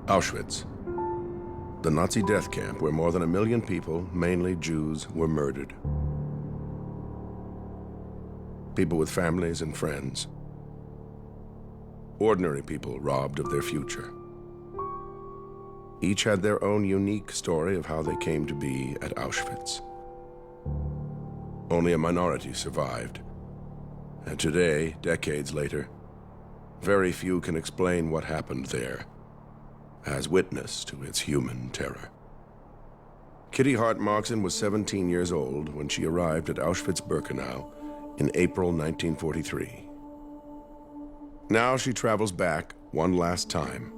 Auschwitz, the Nazi death camp where more than 1 million people, mainly Jews, were murdered. People with families and friends. Ordinary people robbed of their future. Each had their own unique story of how they came to be at Auschwitz. Only a minority survived. And today, decades later, very few can explain what happened there as witness to its human terror. Kitty Hart Markson was 17 years old when she arrived at Auschwitz-Birkenau in April 1943. Now she travels back one last time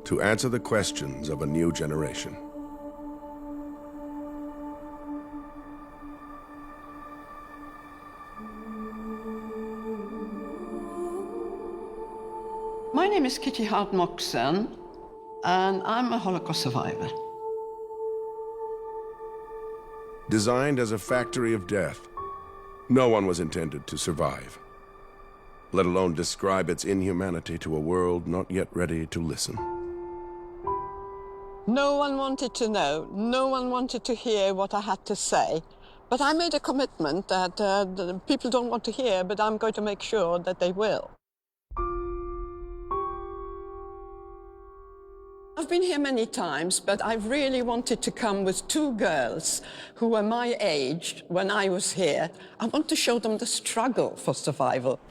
to answer the questions of a new generation. My name is Kitty Hart Markson, and I'm a Holocaust survivor. Designed as a factory of death, no one was intended to survive, let alone describe its inhumanity to a world not yet ready to listen. No one wanted to know, no one wanted to hear what I had to say. But I made a commitment that the people don't want to hear, but I'm going to make sure that they will. I've been here many times, but I really wanted to come with 2 girls who were my age when I was here. I want to show them the struggle for survival.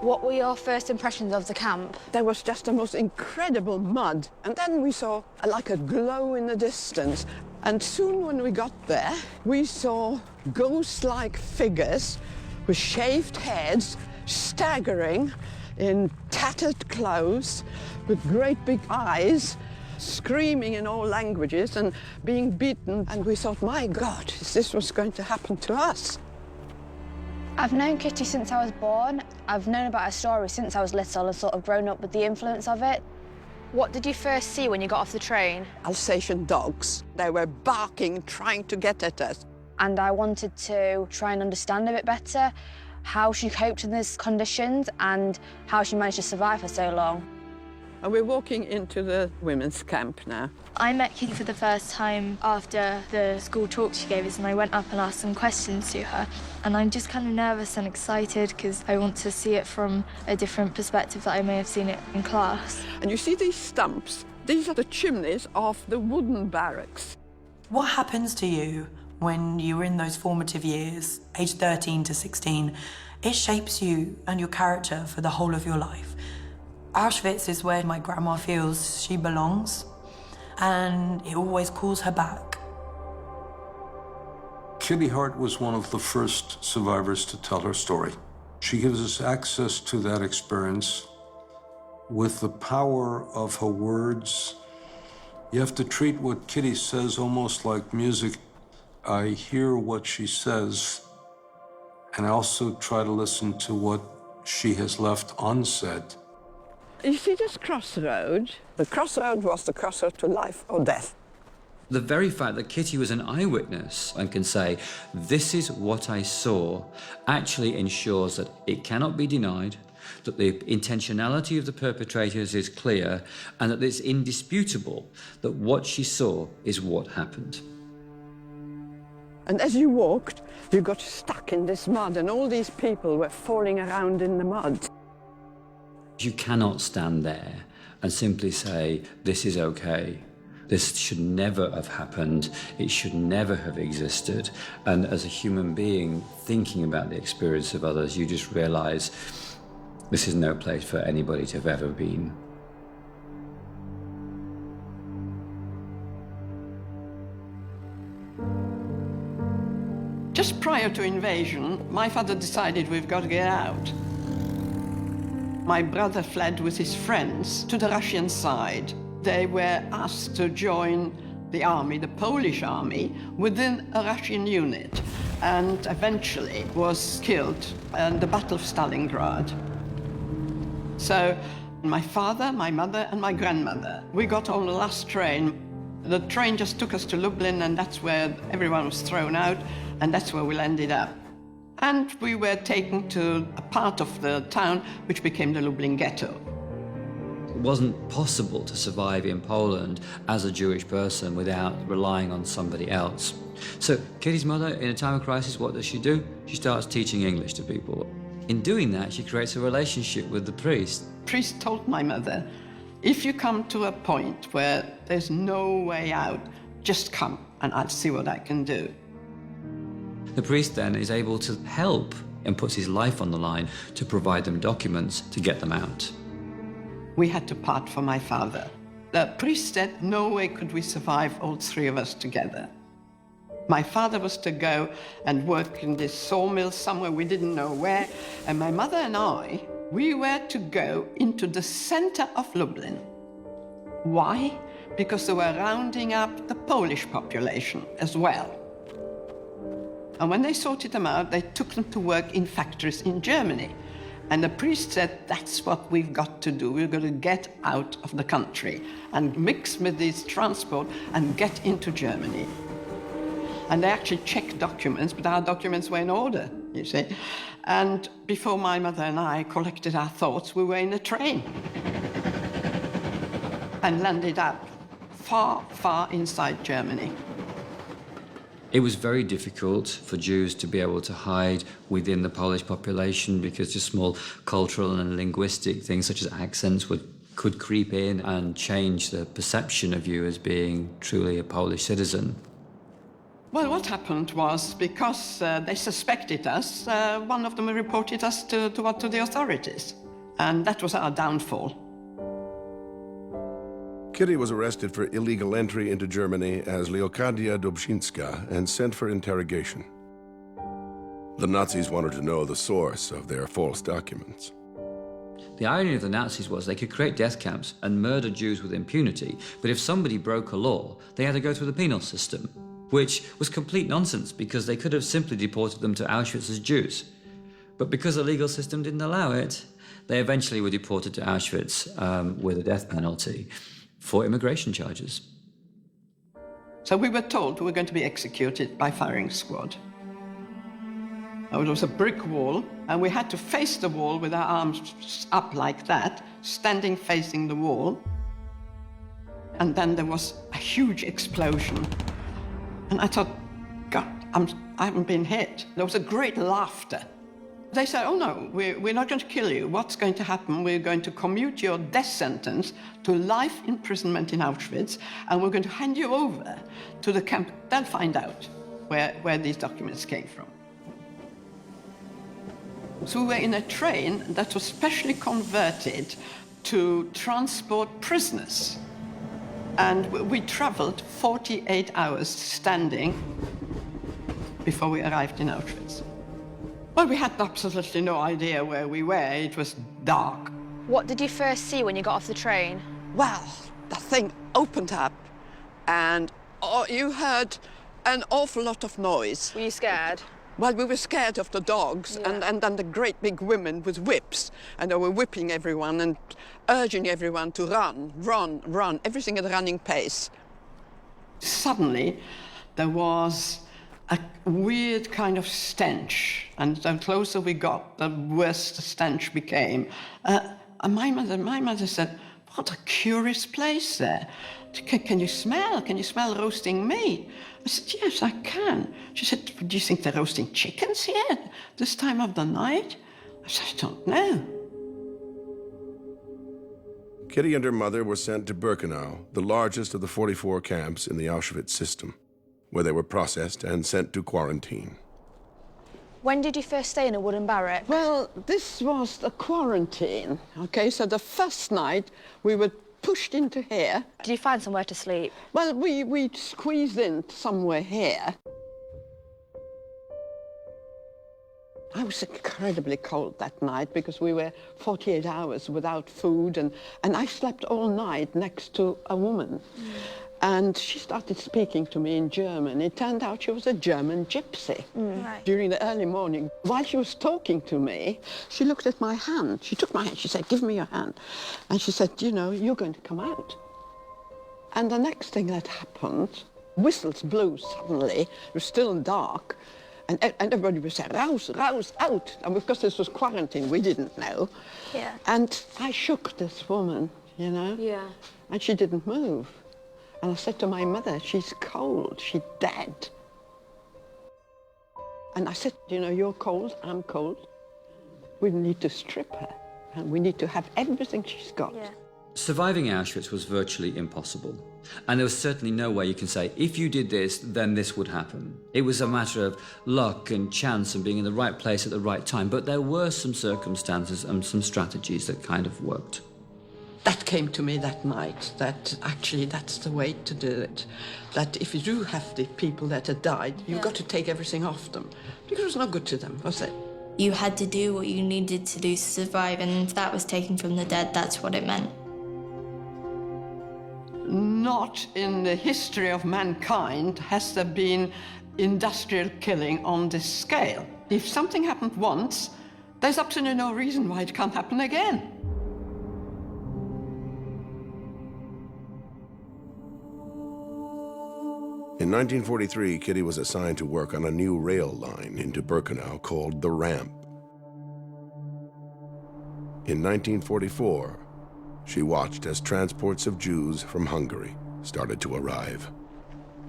What were your first impressions of the camp? There was just the most incredible mud. And then we saw like a glow in the distance. And soon when we got there, we saw ghost-like figures with shaved heads, staggering in tattered clothes, with great big eyes, screaming in all languages and being beaten. And we thought, my God, is this what's going to happen to us? I've known Kitty since I was born. I've known about her story since I was little and sort of grown up with the influence of it. What did you first see when you got off the train? Alsatian dogs. They were barking, trying to get at us. And I wanted to try and understand a bit better how she coped in these conditions and how she managed to survive for so long. And we're walking into the women's camp now. I met Kitty for the first time after the school talk she gave us, and I went up and asked some questions to her. And I'm just kind of nervous and excited because I want to see it from a different perspective that I may have seen it in class. And you see these stumps? These are the chimneys of the wooden barracks. What happens to you when you were in those formative years, age 13 to 16? It shapes you and your character for the whole of your life. Auschwitz is where my grandma feels she belongs, and it always calls her back. Kitty Hart was one of the first survivors to tell her story. She gives us access to that experience with the power of her words. You have to treat what Kitty says almost like music. I hear what she says, and I also try to listen to what she has left unsaid. You see this crossroad? The crossroad was the crossroad to life or death. The very fact that Kitty was an eyewitness and can say, this is what I saw, actually ensures that it cannot be denied, that the intentionality of the perpetrators is clear, and that it's indisputable that what she saw is what happened. And as you walked, you got stuck in this mud, and all these people were falling around in the mud. You cannot stand there and simply say, this is okay. This should never have happened. It should never have existed. And as a human being thinking about the experience of others, you just realize this is no place for anybody to have ever been. Just prior to invasion, my father decided we've got to get out. My brother fled with his friends to the Russian side. They were asked to join the army, the Polish army, within a Russian unit, and eventually was killed in the Battle of Stalingrad. So my father, my mother, and my grandmother, we got on the last train. The train just took us to Lublin, and that's where everyone was thrown out, and that's where we landed up. And we were taken to a part of the town which became the Lublin ghetto. It wasn't possible to survive in Poland as a Jewish person without relying on somebody else. So Kitty's mother, in a time of crisis, what does she do? She starts teaching English to people. In doing that, she creates a relationship with the priest. The priest told my mother, if you come to a point where there's no way out, just come and I'll see what I can do. The priest then is able to help and puts his life on the line to provide them documents to get them out. We had to part from my father. The priest said no way could we survive, all three of us together. My father was to go and work in this sawmill somewhere, we didn't know where, and my mother and I, we were to go into the center of Lublin. Why? Because they were rounding up the Polish population as well. And when they sorted them out, they took them to work in factories in Germany. And the priest said, that's what we've got to do. We've got to get out of the country and mix with this transport and get into Germany. And they actually checked documents, but our documents were in order, you see. And before my mother and I collected our thoughts, we were in a train and landed up far, far inside Germany. It was very difficult for Jews to be able to hide within the Polish population because just small cultural and linguistic things such as accents could creep in and change the perception of you as being truly a Polish citizen. Well, what happened was, because they suspected us, one of them reported us to the authorities. And that was our downfall. Kitty was arrested for illegal entry into Germany as Leokadia Dobrzynska and sent for interrogation. The Nazis wanted to know the source of their false documents. The irony of the Nazis was they could create death camps and murder Jews with impunity, but if somebody broke a law, they had to go through the penal system, which was complete nonsense because they could have simply deported them to Auschwitz as Jews. But because the legal system didn't allow it, they eventually were deported to Auschwitz with a death penalty for immigration charges. So we were told we were going to be executed by firing squad. It was a brick wall, and we had to face the wall with our arms up like that, standing facing the wall. And then there was a huge explosion. And I thought, God, I haven't been hit. There was a great laughter. They said, oh no, we're not going to kill you. What's going to happen? We're going to commute your death sentence to life imprisonment in Auschwitz, and we're going to hand you over to the camp. They'll find out where these documents came from. So we were in a train that was specially converted to transport prisoners. And we traveled 48 hours standing before we arrived in Auschwitz. Well, we had absolutely no idea where we were. It was dark. What did you first see when you got off the train? Well, the thing opened up, and you heard an awful lot of noise. Were you scared? Well, we were scared of the dogs, Yeah. and then the great big women with whips, and they were whipping everyone and urging everyone to run, run, run, everything at a running pace. Suddenly, there was a weird kind of stench, and the closer we got, the worse the stench became. And my mother said, what a curious place there. Can you smell? Can you smell roasting meat? I said, yes, I can. She said, do you think they're roasting chickens here this time of the night? I said, I don't know. Kitty and her mother were sent to Birkenau, the largest of the 44 camps in the Auschwitz system, where they were processed and sent to quarantine. When did you first stay in a wooden barrack? Well, this was the quarantine, okay? So the first night we were pushed into here. Did you find somewhere to sleep? Well, we squeezed in somewhere here. I was incredibly cold that night because we were 48 hours without food, and I slept all night next to a woman. And she started speaking to me in German. It turned out she was a German gypsy. Right. During the early morning, while she was talking to me, she looked at my hand. She took my hand, she said, give me your hand. And she said, you know, you're going to come out. And the next thing that happened, whistles blew suddenly. It was still dark. And everybody was saying, rouse, rouse, out. And because this was quarantine, we didn't know. Yeah. And I shook this woman. you know? Yeah. And she didn't move. And I said to my mother, she's cold, she's dead. And I said, you know, you're cold, I'm cold. We need to strip her, and we need to have everything she's got. Yeah. Surviving Auschwitz was virtually impossible. And there was certainly no way you can say, if you did this, then this would happen. It was a matter of luck and chance and being in the right place at the right time. But there were some circumstances and some strategies that kind of worked. That came to me that night, that actually that's the way to do it. That if you do have the people that had died, you've got to take everything off them. Because it was not good to them, was it? You had to do what you needed to do to survive, and if that was taken from the dead, that's what it meant. Not in the history of mankind has there been industrial killing on this scale. If something happened once, there's absolutely no reason why it can't happen again. In 1943, Kitty was assigned to work on a new rail line into Birkenau called the Ramp. In 1944, she watched as transports of Jews from Hungary started to arrive.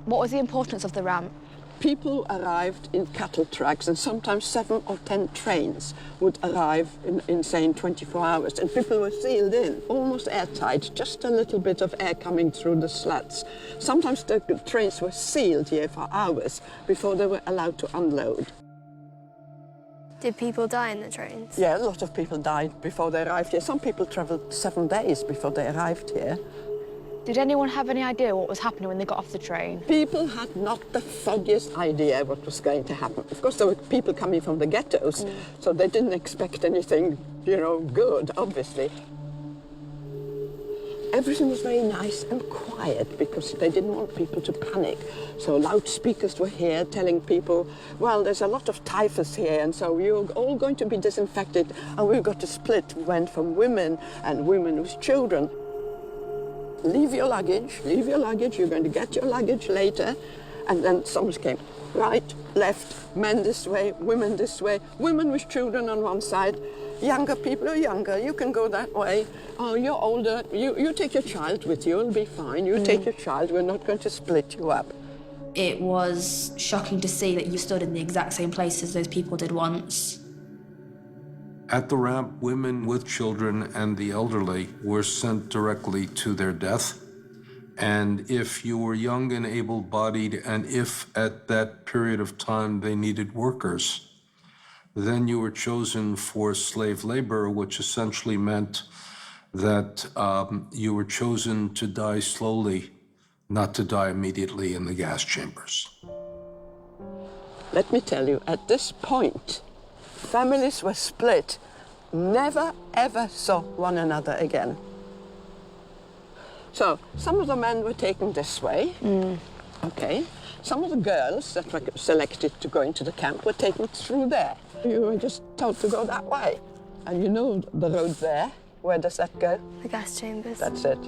What was the importance of the ramp? People arrived in cattle trucks, and sometimes 7 or 10 trains would arrive in say, 24 hours, and people were sealed in, almost airtight, just a little bit of air coming through the slats. Sometimes the trains were sealed here for hours before they were allowed to unload. Did people die in the trains? Yeah, a lot of people died before they arrived here. Some people travelled 7 days before they arrived here. Did anyone have any idea what was happening when they got off the train? People had not the foggiest idea what was going to happen. Of course, there were people coming from the ghettos, so they didn't expect anything, you know, good, obviously. Everything was very nice and quiet because they didn't want people to panic. So loudspeakers were here telling people, well, there's a lot of typhus here, and so you're all going to be disinfected, and we've got to split. We went from women and women with children. Leave your luggage, you're going to get your luggage later. And then someone came, right, left, men this way, women with children on one side. Younger people are younger, you can go that way. Oh, you're older, you take your child with you, it'll be fine. You take your child, we're not going to split you up. It was shocking to see that you stood in the exact same place as those people did once. At the ramp, women with children and the elderly were sent directly to their death. And if you were young and able-bodied, and if at that period of time they needed workers, then you were chosen for slave labor, which essentially meant that you were chosen to die slowly, not to die immediately in the gas chambers. Let me tell you, at this point, families were split, never ever saw one another again. So some of the men were taken this way, okay. Some of the girls that were selected to go into the camp were taken through there. You were just told to go that way. And you know the road there, where does that go? The gas chambers. That's it.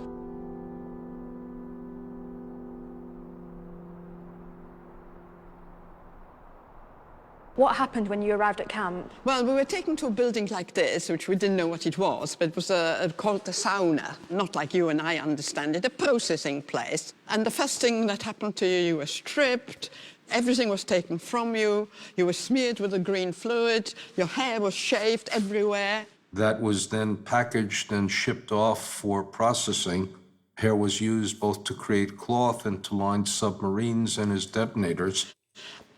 What happened when you arrived at camp? Well, we were taken to a building like this, which we didn't know what it was, but it was called the sauna, not like you and I understand it, a processing place. And the first thing that happened to you, you were stripped, everything was taken from you, you were smeared with a green fluid, your hair was shaved everywhere. That was then packaged and shipped off for processing. Hair was used both to create cloth and to line submarines and as detonators.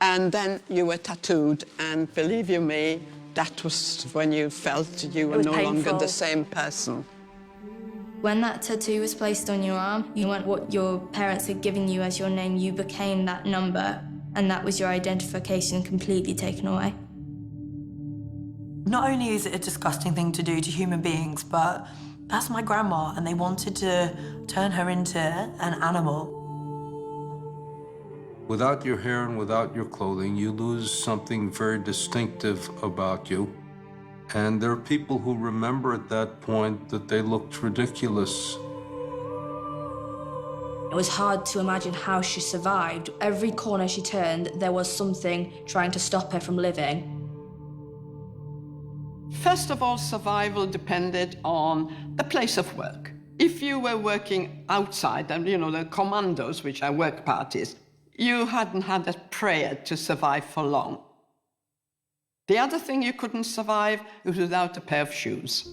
And then you were tattooed, and believe you me, that was when you felt you were no longer the same person. When that tattoo was placed on your arm, you weren't what your parents had given you as your name, you became that number, and that was your identification completely taken away. Not only is it a disgusting thing to do to human beings, but that's my grandma, and they wanted to turn her into an animal. Without your hair and without your clothing, you lose something very distinctive about you. And there are people who remember at that point that they looked ridiculous. It was hard to imagine how she survived. Every corner she turned, there was something trying to stop her from living. First of all, survival depended on the place of work. If you were working outside, and the commandos, which are work parties, you hadn't had a prayer to survive for long. The other thing you couldn't survive was without a pair of shoes.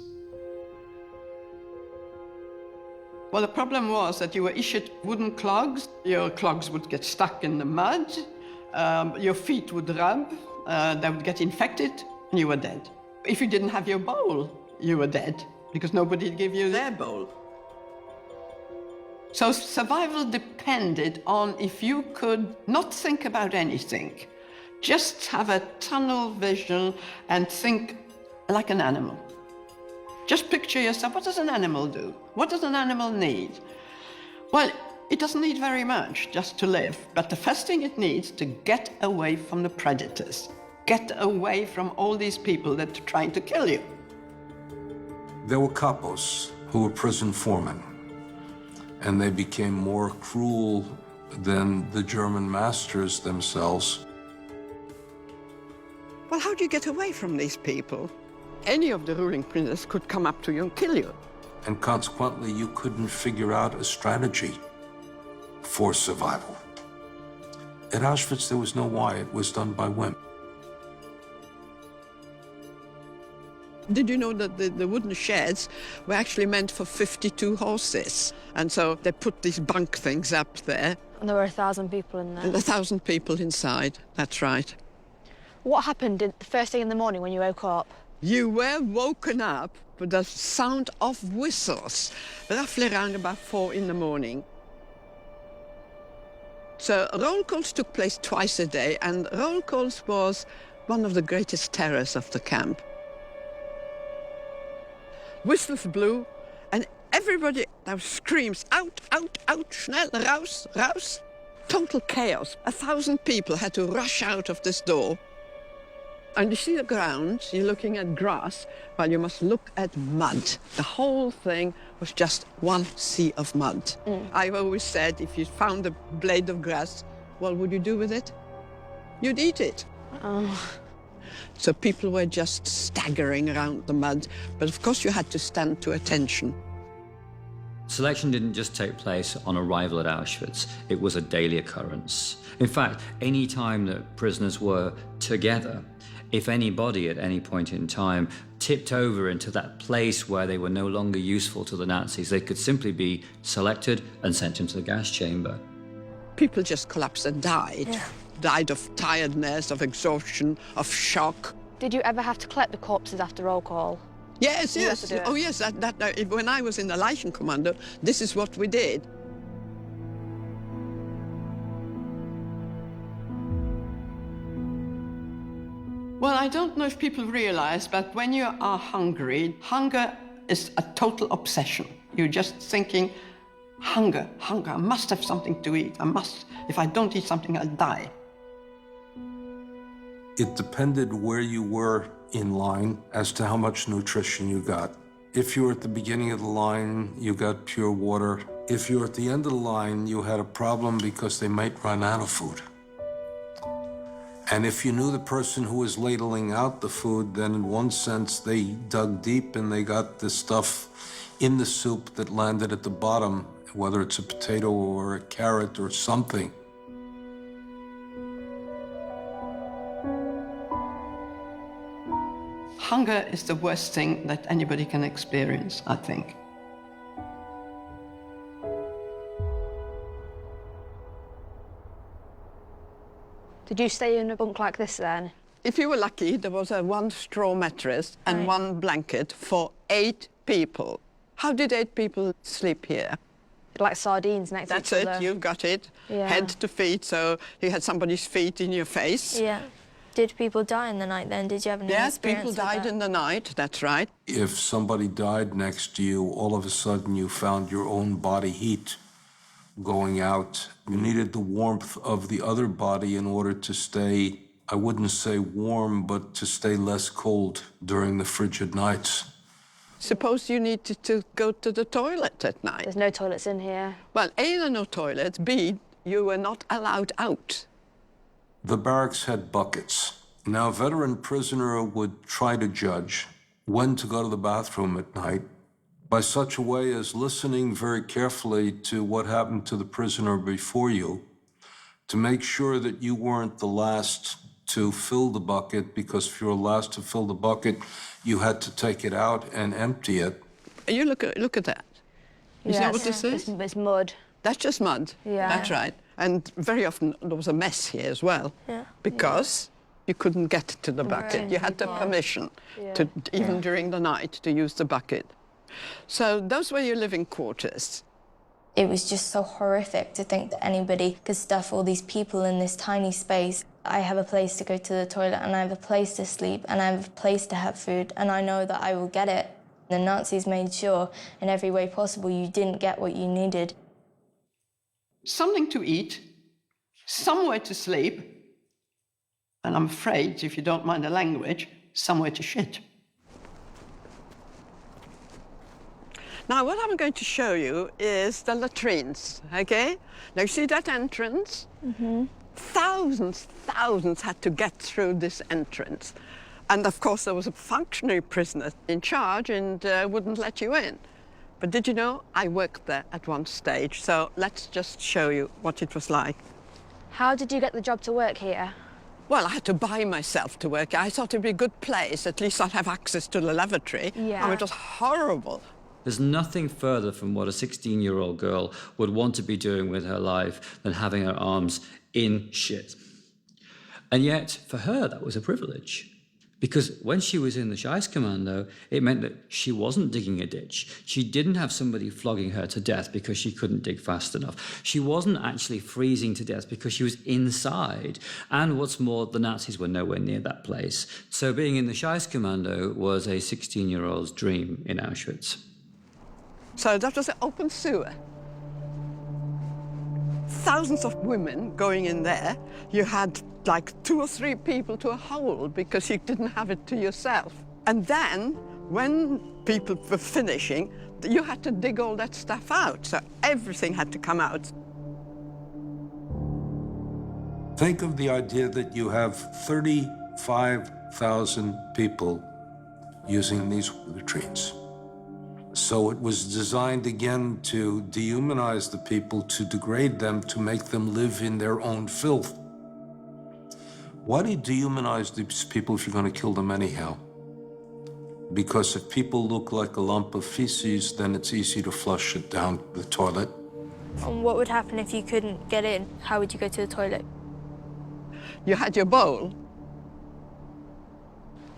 Well, the problem was that you were issued wooden clogs. Your clogs would get stuck in the mud, your feet would rub, they would get infected, and you were dead. If you didn't have your bowl, you were dead, because nobody would give you their bowl. So survival depended on if you could not think about anything, just have a tunnel vision and think like an animal. Just picture yourself, what does an animal do? What does an animal need? Well, it doesn't need very much just to live, but the first thing it needs to get away from the predators, get away from all these people that are trying to kill you. There were capos who were prison foremen, and they became more cruel than the German masters themselves. Well, how do you get away from these people? Any of the ruling princes could come up to you and kill you. And consequently, you couldn't figure out a strategy for survival. At Auschwitz, there was no why. It was done by whim. Did you know that the wooden sheds were actually meant for 52 horses? And so they put these bunk things up there. And there were 1,000 people in there. And 1,000 people inside, that's right. What happened the first thing in the morning when you woke up? You were woken up with the sound of whistles, roughly around about 4 in the morning. So roll calls took place twice a day, and roll calls was one of the greatest terrors of the camp. Whistles blew, and everybody now screams, out, out, out, schnell, raus, raus. Total chaos. 1,000 people had to rush out of this door. And you see the ground, you're looking at grass, well, you must look at mud. The whole thing was just one sea of mud. I've always said, if you found a blade of grass, what would you do with it? You'd eat it. So people were just staggering around the mud, but of course you had to stand to attention. Selection didn't just take place on arrival at Auschwitz, it was a daily occurrence. In fact, any time that prisoners were together, if anybody at any point in time tipped over into that place where they were no longer useful to the Nazis, they could simply be selected and sent into the gas chamber. People just collapsed and died. Yeah. Died of tiredness, of exhaustion, of shock. Did you ever have to collect the corpses after roll call? Yes, You yes. had to do it. Oh, yes. When I was in the Leichenkommando, this is what we did. Well, I don't know if people realize, but when you are hungry, hunger is a total obsession. You're just thinking, hunger, hunger, I must have something to eat. I must. If I don't eat something, I'll die. It depended where you were in line as to how much nutrition you got. If you were at the beginning of the line, you got pure water. If you were at the end of the line, you had a problem because they might run out of food. And if you knew the person who was ladling out the food, then in one sense, they dug deep and they got the stuff in the soup that landed at the bottom, whether it's a potato or a carrot or something. Hunger is the worst thing that anybody can experience, I think. Did you stay in a bunk like this then? If you were lucky, there was a one straw mattress and Right. one blanket for 8 people. How did 8 people sleep here? Like sardines next That's to each it, other? you've got it. Yeah. Head to feet, so you had somebody's feet in your face. Yeah. Did people die in the night then? Did you have any Yes, experience people with died that? in the night, that's right. If somebody died next to you, all of a sudden you found your own body heat going out. You needed the warmth of the other body in order to stay, I wouldn't say warm, but to stay less cold during the frigid nights. Suppose you needed to go to the toilet at night. There's no toilets in here. Well, A, there are no toilets, B, you were not allowed out. The barracks had buckets. Now, a veteran prisoner would try to judge when to go to the bathroom at night by such a way as listening very carefully to what happened to the prisoner before you, to make sure that you weren't the last to fill the bucket, because if you were last to fill the bucket, you had to take it out and empty it. You look at that. You see what this is? It's mud. That's just mud. Yeah. That's right. And very often there was a mess here as well. Yeah. Because you couldn't get to the bucket. Right. You had the permission to, even during the night, to use the bucket. So those were your living quarters. It was just so horrific to think that anybody could stuff all these people in this tiny space. I have a place to go to the toilet, and I have a place to sleep, and I have a place to have food, and I know that I will get it. The Nazis made sure in every way possible you didn't get what you needed. Something to eat, somewhere to sleep, and I'm afraid, if you don't mind the language, somewhere to shit. Now, what I'm going to show you is the latrines, okay? Now, you see that entrance? Mm-hmm. Thousands had to get through this entrance. And, of course, there was a functionary prisoner in charge and wouldn't let you in. But did you know, I worked there at one stage, so let's just show you what it was like. How did you get the job to work here? Well, I had to buy myself to work. I thought it'd be a good place. At least I'd have access to the lavatory. Yeah. Oh, it was horrible. There's nothing further from what a 16-year-old girl would want to be doing with her life than having her arms in shit. And yet, for her, that was a privilege. Because when she was in the Scheißkommando, it meant that she wasn't digging a ditch. She didn't have somebody flogging her to death because she couldn't dig fast enough. She wasn't actually freezing to death because she was inside. And what's more, the Nazis were nowhere near that place. So being in the Scheißkommando was a 16-year-old's dream in Auschwitz. So that was an open sewer. Thousands of women going in there. You had like 2 or 3 people to a hole because you didn't have it to yourself. And then, when people were finishing, you had to dig all that stuff out. So everything had to come out. Think of the idea that you have 35,000 people using these latrines. So it was designed again to dehumanize the people, to degrade them, to make them live in their own filth. Why do you dehumanize these people if you're going to kill them anyhow? Because if people look like a lump of feces, then it's easy to flush it down the toilet. And what would happen if you couldn't get in? How would you go to the toilet? You had your bowl,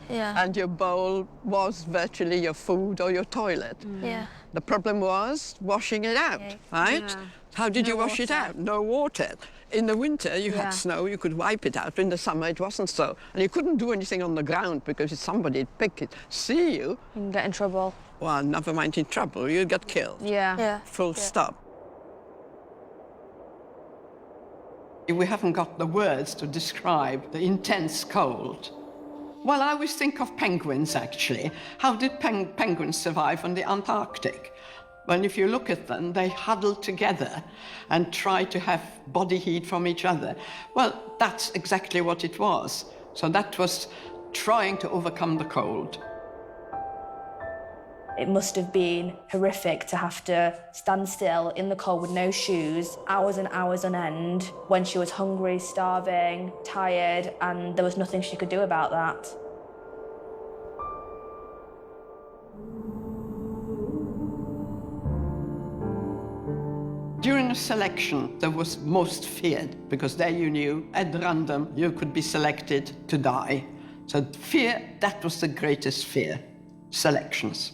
Yeah. and your bowl was virtually your food or your toilet. Yeah. The problem was washing it out, right? Yeah. How did you No wash it water. out? No water. In the winter, you Yeah. had snow, you could wipe it out. In the summer, it wasn't so. And you couldn't do anything on the ground because if somebody'd pick it, see you, You can get in trouble. well, never mind in trouble, you'd get killed. Yeah. Yeah. Full stop. We haven't got the words to describe the intense cold. Well, I always think of penguins, actually. How did penguins survive on the Antarctic? Well, if you look at them, they huddle together and try to have body heat from each other. Well, that's exactly what it was. So that was trying to overcome the cold. It must have been horrific to have to stand still in the cold with no shoes, hours and hours on end, when she was hungry, starving, tired, and there was nothing she could do about that. During a selection, there was most feared, because there you knew, at random, you could be selected to die. So fear, that was the greatest fear, selections.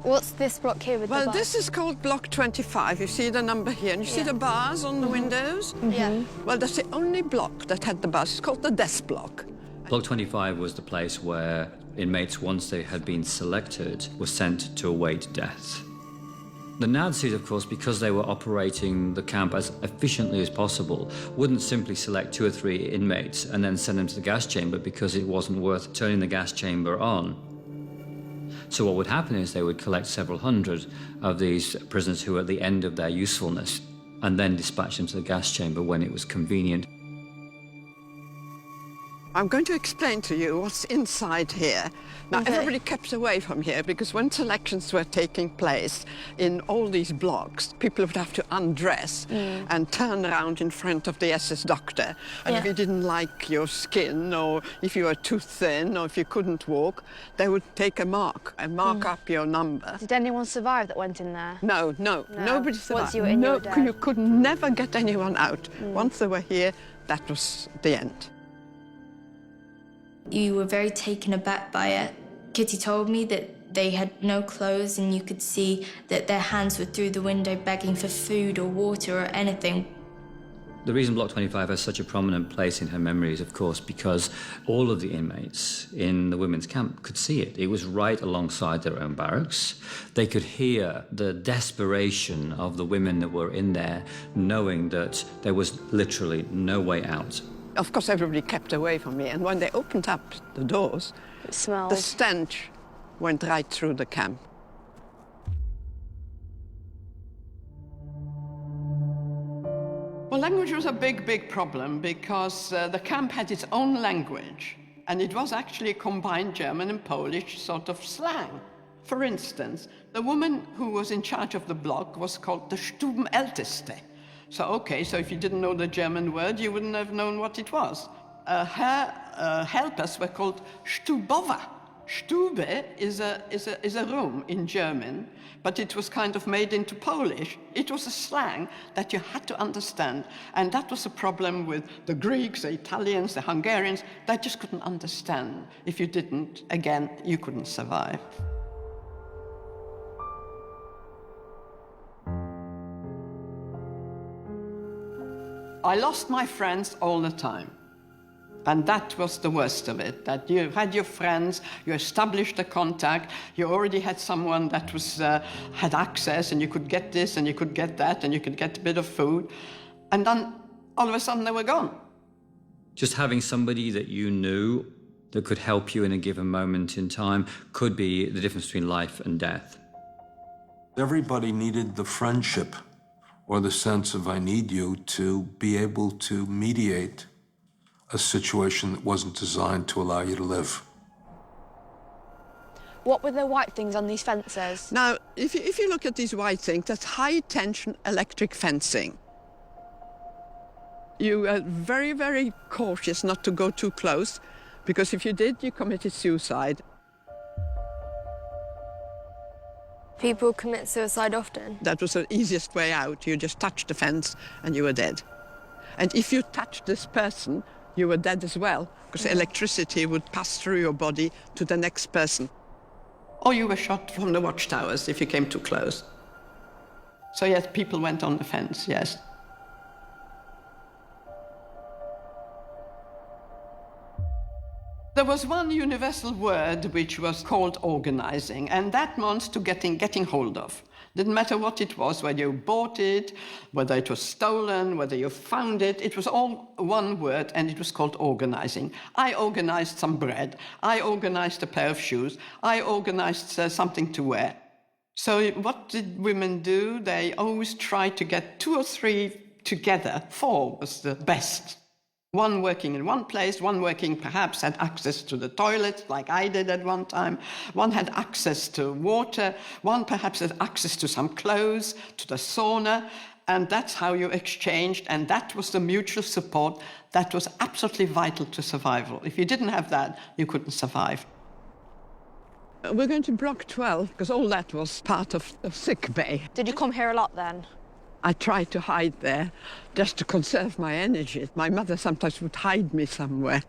What's this block here with the Well, bar? this is called Block 25. You see the number here, and you see the bars on the windows? Yeah. Well, that's the only block that had the bars. It's called the death block. Block 25 was the place where inmates, once they had been selected, were sent to await death. The Nazis, of course, because they were operating the camp as efficiently as possible, wouldn't simply select 2 or 3 inmates and then send them to the gas chamber because it wasn't worth turning the gas chamber on. So what would happen is they would collect several hundred of these prisoners who were at the end of their usefulness and then dispatch them to the gas chamber when it was convenient. I'm going to explain to you what's inside here. Now, Okay. everybody kept away from here because when selections were taking place in all these blocks, people would have to undress and turn around in front of the SS doctor. And if Yeah. he didn't like your skin, or if you were too thin, or if you couldn't walk, they would take a mark and mark up your number. Did anyone survive that went in there? No, nobody survived. Once you were in, you were dead. You could never get anyone out. Once they were here, that was the end. You were very taken aback by it. Kitty told me that they had no clothes and you could see that their hands were through the window begging for food or water or anything. The reason Block 25 has such a prominent place in her memory is, of course, because all of the inmates in the women's camp could see it. It was right alongside their own barracks. They could hear the desperation of the women that were in there, knowing that there was literally no way out. Of course, everybody kept away from me, and when they opened up the doors, It smelled. the stench went right through the camp. Well, language was a big problem because the camp had its own language, and it was actually a combined German and Polish sort of slang. For instance, the woman who was in charge of the block was called the Stubenälteste. So if you didn't know the German word, you wouldn't have known what it was. Her helpers were called Stubowa. Stube is a room in German, but it was kind of made into Polish. It was a slang that you had to understand, and that was a problem with the Greeks, the Italians, the Hungarians. They just couldn't understand. If you didn't, again, you couldn't survive. I lost my friends all the time. And that was the worst of it, that you had your friends, you established a contact, you already had someone that was, had access, and you could get this, and you could get that, and you could get a bit of food. And then, all of a sudden, they were gone. Just having somebody that you knew that could help you in a given moment in time could be the difference between life and death. Everybody needed the friendship or the sense of I need you to be able to mediate a situation that wasn't designed to allow you to live. What were the white things on these fences? Now, if you look at these white things, that's high-tension electric fencing. You are very, very cautious not to go too close, because if you did, you committed suicide. People commit suicide often. That was the easiest way out. You just touched the fence and you were dead. And if you touched this person, you were dead as well, because electricity would pass through your body to the next person. Or you were shot from the watchtowers if you came too close. So yes, people went on the fence, yes. There was one universal word which was called organizing, and that meant to getting hold of. Didn't matter what it was, whether you bought it, whether it was stolen, whether you found it, it was all one word, and it was called organizing. I organized some bread, I organized a pair of shoes, I organized something to wear. So what did women do? They always tried to get 2 or 3 together. 4 was the best. One working in one place, one working perhaps had access to the toilet, like I did at one time. One had access to water. One perhaps had access to some clothes, to the sauna. And that's how you exchanged. And that was the mutual support that was absolutely vital to survival. If you didn't have that, you couldn't survive. We're going to Block 12, because all that was part of sick bay. Did you come here a lot then? I tried to hide there just to conserve my energy. My mother sometimes would hide me somewhere.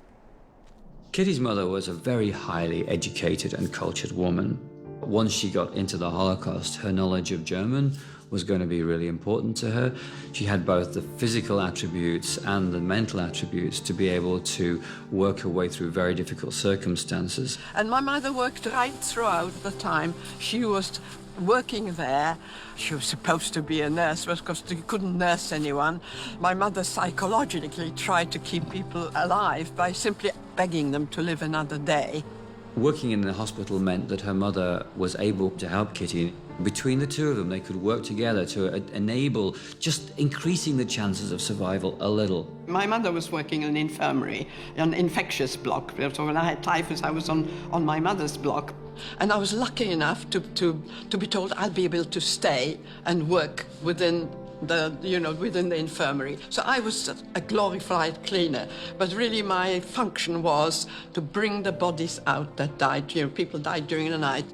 Kitty's mother was a very highly educated and cultured woman. Once she got into the Holocaust, her knowledge of German was going to be really important to her. She had both the physical attributes and the mental attributes to be able to work her way through very difficult circumstances. And my mother worked right throughout the time. She was working there. She was supposed to be a nurse, but of course you couldn't nurse anyone. My mother psychologically tried to keep people alive by simply begging them to live another day. Working in the hospital meant that her mother was able to help Kitty Between the two of them, they could work together to enable just increasing the chances of survival a little. My mother was working in an infirmary, an infectious block. So when I had typhus, I was on my mother's block. And I was lucky enough to be told I'll be able to stay and work within within the infirmary. So I was a glorified cleaner, but really my function was to bring the bodies out that died. People died during the night.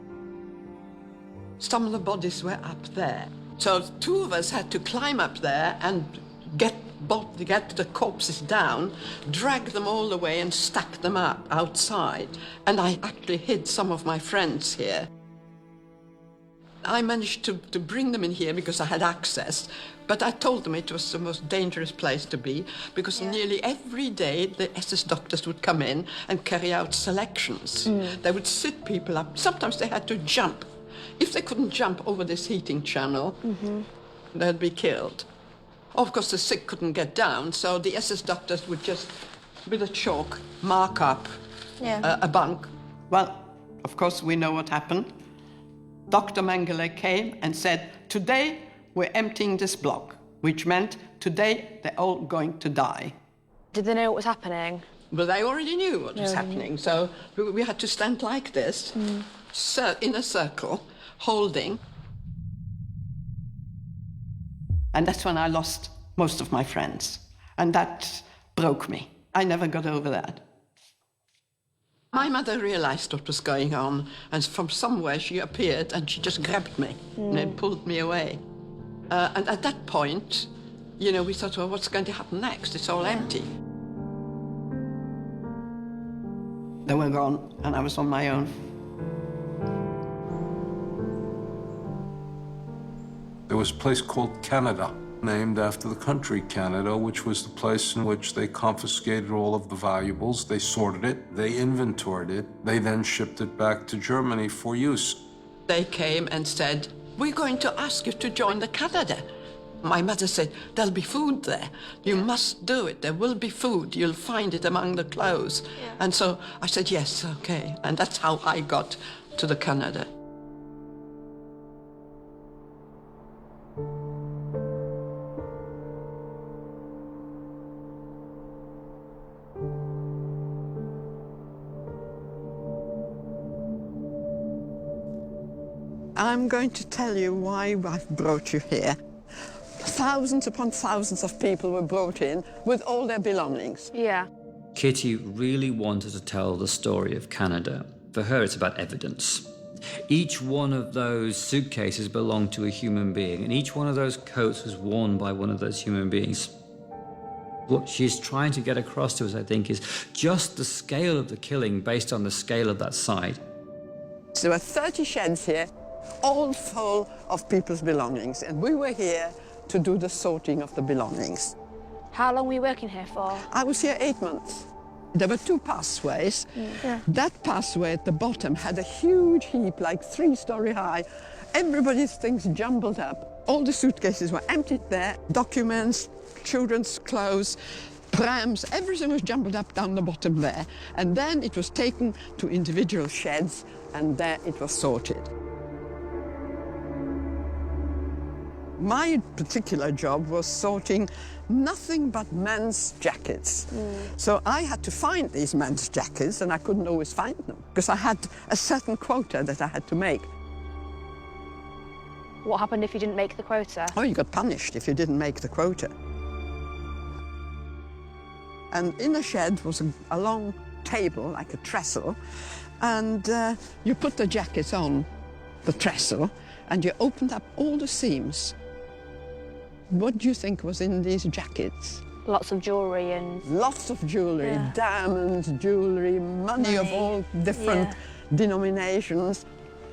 Some of the bodies were up there. So two of us had to climb up there and get the corpses down, drag them all the way and stack them up outside. And I actually hid some of my friends here. I managed to bring them in here because I had access, but I told them it was the most dangerous place to be because nearly every day the SS doctors would come in and carry out selections. They would sit people up. Sometimes they had to jump. If they couldn't jump over this heating channel, they'd be killed. Of course, the sick couldn't get down, so the SS doctors would just, with a chalk, mark up a bunk. Well, of course, we know what happened. Dr. Mengele came and said, today we're emptying this block, which meant today they're all going to die. Did they know what was happening? Well, they already knew what was happening, so we had to stand like this, in a circle, holding. And that's when I lost most of my friends. And that broke me. I never got over that. My mother realized what was going on, and from somewhere she appeared and she just grabbed me and pulled me away. And at that point, we thought, well, what's going to happen next? It's all empty. They were gone, and I was on my own. There was a place called Canada, named after the country Canada, which was the place in which they confiscated all of the valuables, they sorted it, they inventoried it, they then shipped it back to Germany for use. They came and said, we're going to ask you to join the Canada. My mother said, there'll be food there. You must do it. There will be food. You'll find it among the clothes. Yeah. And so I said, yes, okay. And that's how I got to the Canada. I'm going to tell you why I've brought you here. Thousands upon thousands of people were brought in with all their belongings. Yeah. Kitty really wanted to tell the story of Canada. For her, it's about evidence. Each one of those suitcases belonged to a human being, and each one of those coats was worn by one of those human beings. What she's trying to get across to us, I think, is just the scale of the killing based on the scale of that site. So there were 30 sheds here, all full of people's belongings, and we were here to do the sorting of the belongings. How long were you working here for? I was here 8 months. There were 2 pathways. Yeah. That pathway at the bottom had a huge heap, like 3-story high. Everybody's things jumbled up. All the suitcases were emptied there, documents, children's clothes, prams, everything was jumbled up down the bottom there. And then it was taken to individual sheds, and there it was sorted. My particular job was sorting nothing but men's jackets. So I had to find these men's jackets, and I couldn't always find them because I had a certain quota that I had to make. What happened if you didn't make the quota? Oh, you got punished if you didn't make the quota. And in the shed was a long table, like a trestle, and you put the jackets on the trestle, and you opened up all the seams. What do you think was in these jackets? Lots of jewellery and... Lots of jewellery, diamonds, jewellery, money of all different denominations.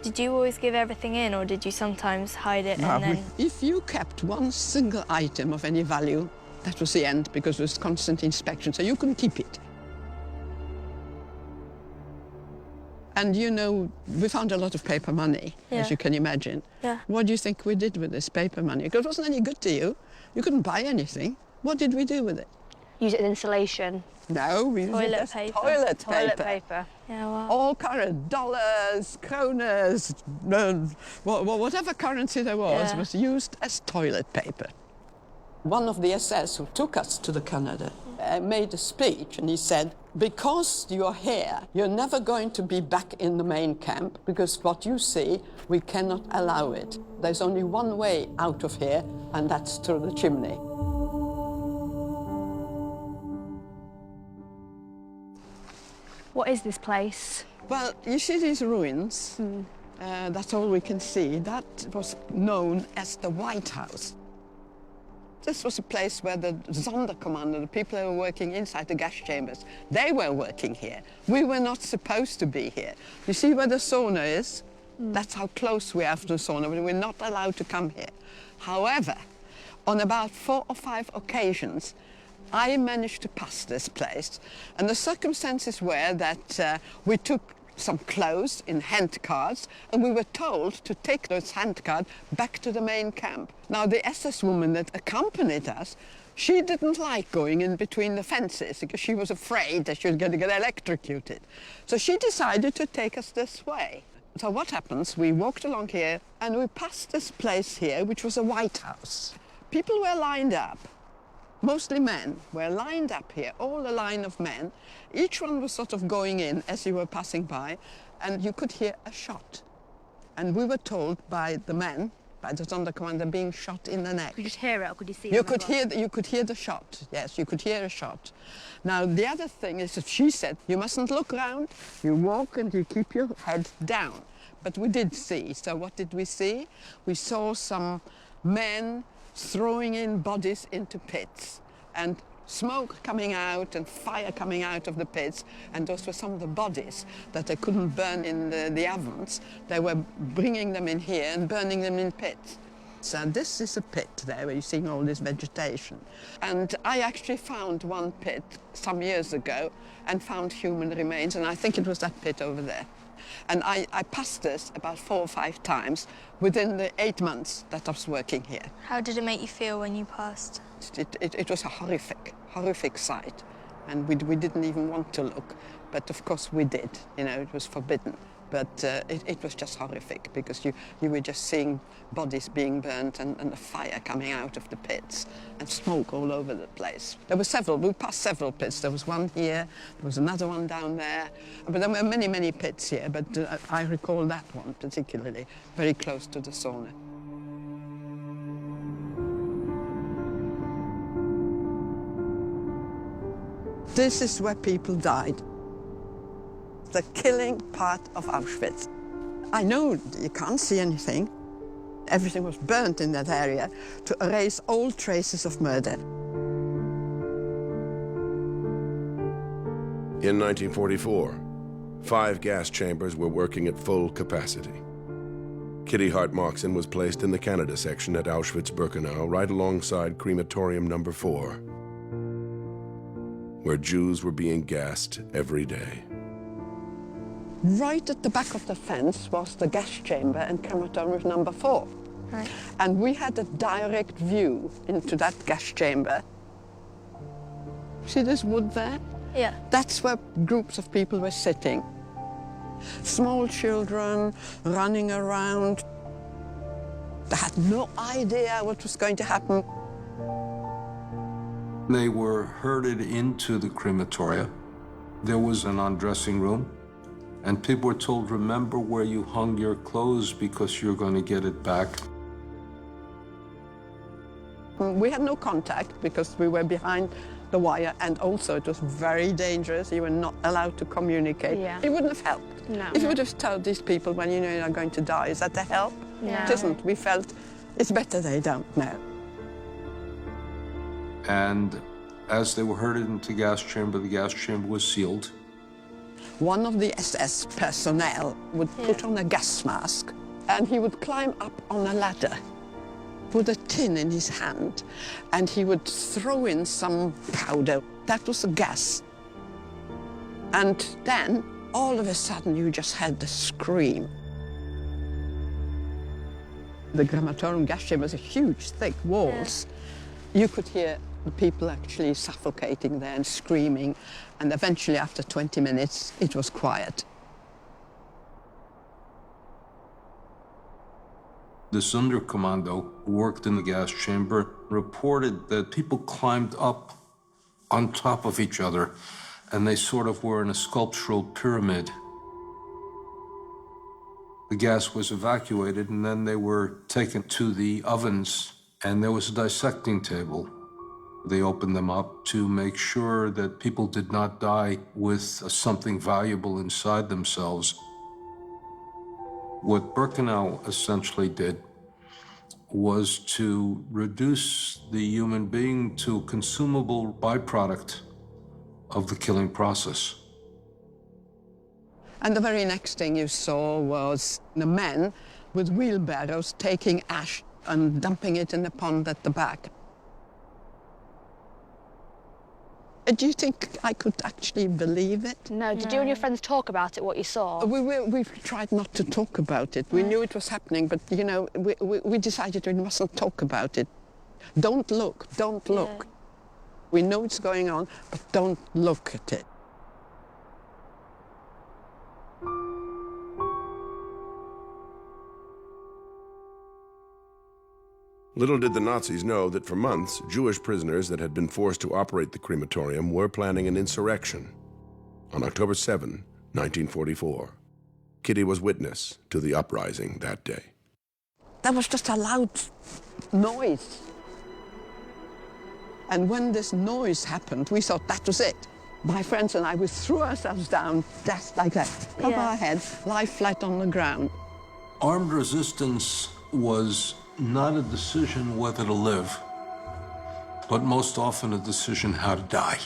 Did you always give everything in, or did you sometimes hide it and then... If you kept one single item of any value, that was the end, because it was constant inspection, so you couldn't keep it. And we found a lot of paper money, as you can imagine. Yeah. What do you think we did with this paper money? Because it wasn't any good to you. You couldn't buy anything. What did we do with it? use it as insulation? No, we use it Toilet as paper. toilet Toilet paper. paper. Yeah, well. All current dollars, kroners, whatever currency there was used as toilet paper. One of the SS who took us to the Canada made a speech, and he said, because you're here, you're never going to be back in the main camp, because what you see, we cannot allow it. There's only one way out of here, and that's through the chimney. What is this place? Well, you see these ruins, that's all we can see. That was known as the White House. This was a place where the Sonderkommando, the people who were working inside the gas chambers, they were working here. We were not supposed to be here. You see where the sauna is? That's how close we are to the sauna, but we're not allowed to come here. However, on about 4 or 5 occasions, I managed to pass this place, and the circumstances were that we took some clothes in hand carts, and we were told to take those hand carts back to the main camp. Now, the SS woman that accompanied us, she didn't like going in between the fences because she was afraid that she was going to get electrocuted. So she decided to take us this way. So what happens, we walked along here and we passed this place here, which was a White House. People were lined up. Mostly men were lined up here, all a line of men. Each one was sort of going in as you were passing by, and you could hear a shot. And we were told by the men, by the Sonderkommando, being shot in the neck. Could you just hear it, or could you see it? You could hear the shot, yes, you could hear a shot. Now, the other thing is that she said, you mustn't look around, you walk and you keep your head down. But we did see, so what did we see? We saw some men throwing in bodies into pits, and smoke coming out and fire coming out of the pits, and those were some of the bodies that they couldn't burn in the ovens. They were bringing them in here and burning them in pits. So this is a pit there where you're seeing all this vegetation. And I actually found one pit some years ago and found human remains, and I think it was that pit over there. And I passed this about 4 or 5 times within the 8 months that I was working here. How did it make you feel when you passed? It was a horrific sight. And we didn't even want to look. But of course we did, you know, it was forbidden. But it was just horrific because you were just seeing bodies being burnt and the fire coming out of the pits and smoke all over the place. There were several, we passed several pits. There was one here, there was another one down there. But there were many pits here, but I recall that one particularly, very close to the sauna. This is where people died. The killing part of Auschwitz. I know you can't see anything. Everything was burnt in that area to erase all traces of murder. In 1944, 5 gas chambers were working at full capacity. Kitty Hart Moxon was placed in the Canada section at Auschwitz-Birkenau, right alongside crematorium number 4, where Jews were being gassed every day. Right at the back of the fence was the gas chamber and crematorium number 4. Right. And we had a direct view into that gas chamber. See this wood there? Yeah. That's where groups of people were sitting. Small children running around. They had no idea what was going to happen. They were herded into the crematoria. There was an undressing room, and people were told, remember where you hung your clothes because you're going to get it back. We had no contact because we were behind the wire, and also it was very dangerous. You were not allowed to communicate. Yeah. It wouldn't have helped. No. If you would have told these people when you know you're going to die, is that the help? No. It isn't. We felt it's better they don't know. And as they were herded into the gas chamber was sealed. One of the SS personnel would put on a gas mask, and he would climb up on a ladder with a tin in his hand, and he would throw in some powder. That was the gas. And then, all of a sudden, you just had the scream. The crematorium gas chamber was a huge, thick walls. You could hear the people actually suffocating there and screaming. And eventually, after 20 minutes, it was quiet. The Sonderkommando who worked in the gas chamber reported that people climbed up on top of each other, and they sort of were in a sculptural pyramid. The gas was evacuated, and then they were taken to the ovens, and there was a dissecting table. They opened them up to make sure that people did not die with something valuable inside themselves. What Birkenau essentially did was to reduce the human being to a consumable byproduct of the killing process. And the very next thing you saw was the men with wheelbarrows taking ash and dumping it in the pond at the back. Do you think I could actually believe it? No. Did you and your friends talk about it, what you saw? We tried not to talk about it. We knew it was happening, but, you know, we decided we mustn't talk about it. Don't look, don't look. Yeah. We know it's going on, but don't look at it. Little did the Nazis know that for months, Jewish prisoners that had been forced to operate the crematorium were planning an insurrection. On October 7, 1944, Kitty was witness to the uprising that day. There was just a loud noise. And when this noise happened, we thought that was it. My friends and I, we threw ourselves down, just like that, cover our heads, lie flat on the ground. Armed resistance was not a decision whether to live, but most often a decision how to die.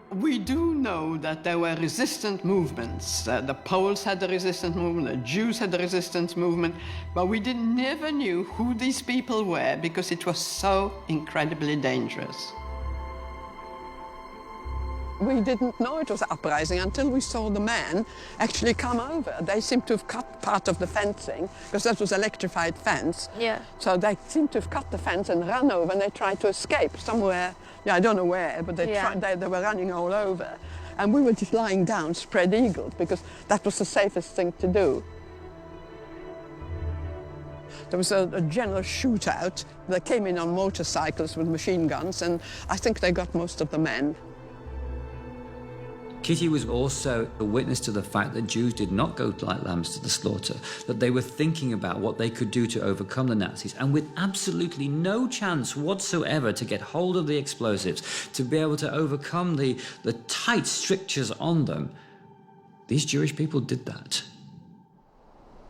We do know that there were resistant movements. The Poles had the resistance movement, the Jews had the resistance movement, but we never knew who these people were because it was so incredibly dangerous. We didn't know it was uprising until we saw the men actually come over. They seemed to have cut part of the fencing, because that was electrified fence. Yeah. So they seemed to have cut the fence and run over, and they tried to escape somewhere. Yeah, I don't know where, but they were running all over. And we were just lying down, spread-eagled, because that was the safest thing to do. There was a general shootout. They came in on motorcycles with machine guns, and I think they got most of the men. Kitty was also a witness to the fact that Jews did not go like lambs to the slaughter, that they were thinking about what they could do to overcome the Nazis, and with absolutely no chance whatsoever to get hold of the explosives, to be able to overcome the tight strictures on them. These Jewish people did that.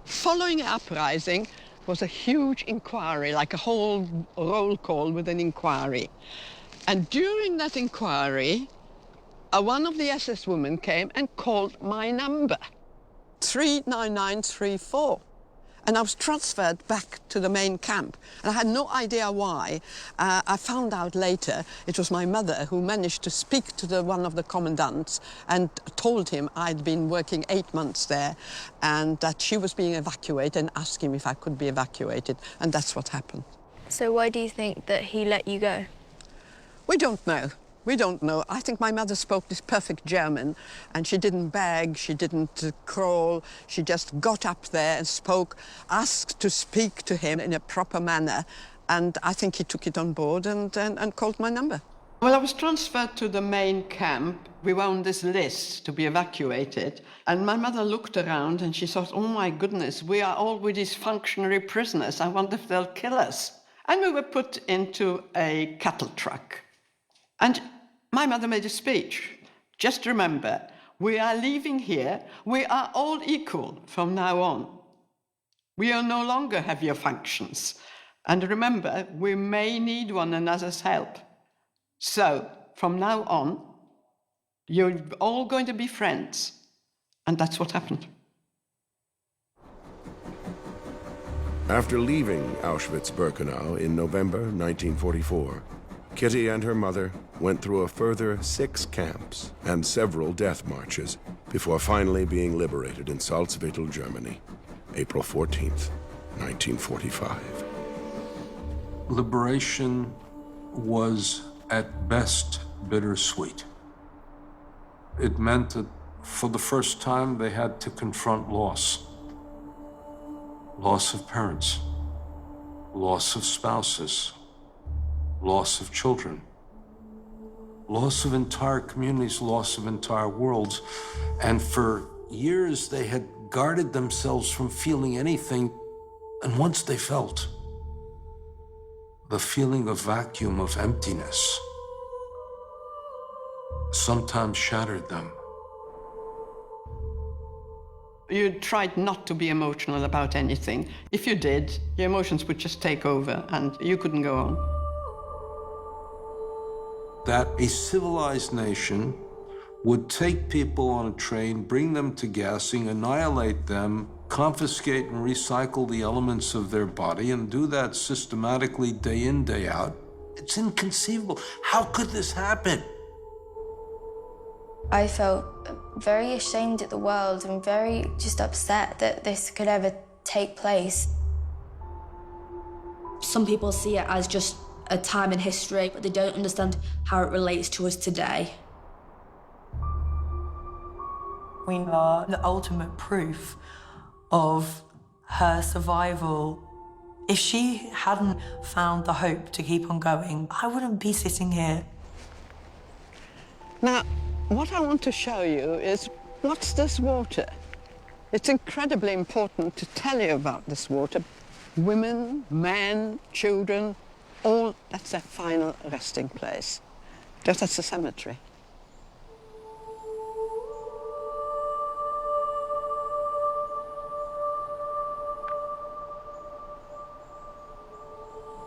Following the uprising was a huge inquiry, like a whole roll call with an inquiry. And during that inquiry, one of the SS women came and called my number, 39934. And I was transferred back to the main camp. And I had no idea why. I found out later it was my mother who managed to speak to one of the commandants and told him I'd been working 8 months there and that she was being evacuated, and asked him if I could be evacuated. And that's what happened. So why do you think that he let you go? We don't know. We don't know. I think my mother spoke this perfect German, and she didn't beg, she didn't crawl. She just got up there and spoke, asked to speak to him in a proper manner, and I think he took it on board and called my number. Well, I was transferred to the main camp. We were on this list to be evacuated, and my mother looked around and she thought, oh my goodness, we are all with these functionary prisoners. I wonder if they'll kill us. And we were put into a cattle truck. And my mother made a speech. Just remember, we are leaving here. We are all equal from now on. We will no longer have your functions. And remember, we may need one another's help. So, from now on, you're all going to be friends. And that's what happened. After leaving Auschwitz-Birkenau in November 1944, Kitty and her mother went through a further 6 camps and several death marches before finally being liberated in Salzwedel, Germany, April 14th, 1945. Liberation was at best bittersweet. It meant that for the first time they had to confront loss. Loss of parents, loss of spouses, loss of children, loss of entire communities, loss of entire worlds. And for years they had guarded themselves from feeling anything, and once they felt the feeling of vacuum, of emptiness, sometimes shattered them. You tried not to be emotional about anything. If you did, your emotions would just take over and you couldn't go on. That a civilized nation would take people on a train, bring them to gassing, annihilate them, confiscate and recycle the elements of their body, and do that systematically day in, day out. It's inconceivable. How could this happen? I felt very ashamed at the world and very just upset that this could ever take place. Some people see it as just a time in history, but they don't understand how it relates to us today. We are the ultimate proof of her survival. If she hadn't found the hope to keep on going, I wouldn't be sitting here. Now, what I want to show you is, what's this water? It's incredibly important to tell you about this water. Women, men, children, all, that's their final resting place. Just as a cemetery.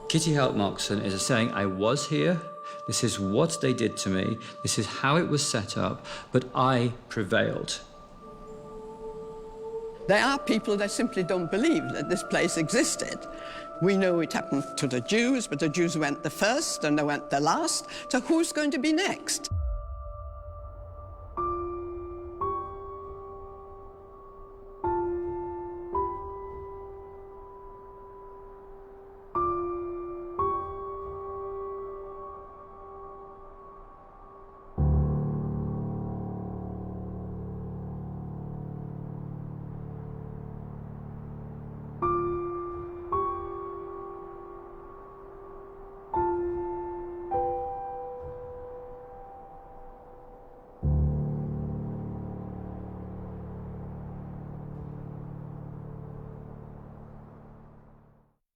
Kitty Heltmarkson is saying, I was here, this is what they did to me, this is how it was set up, but I prevailed. There are people that simply don't believe that this place existed. We know it happened to the Jews, but the Jews went the first and they went the last, so who's going to be next?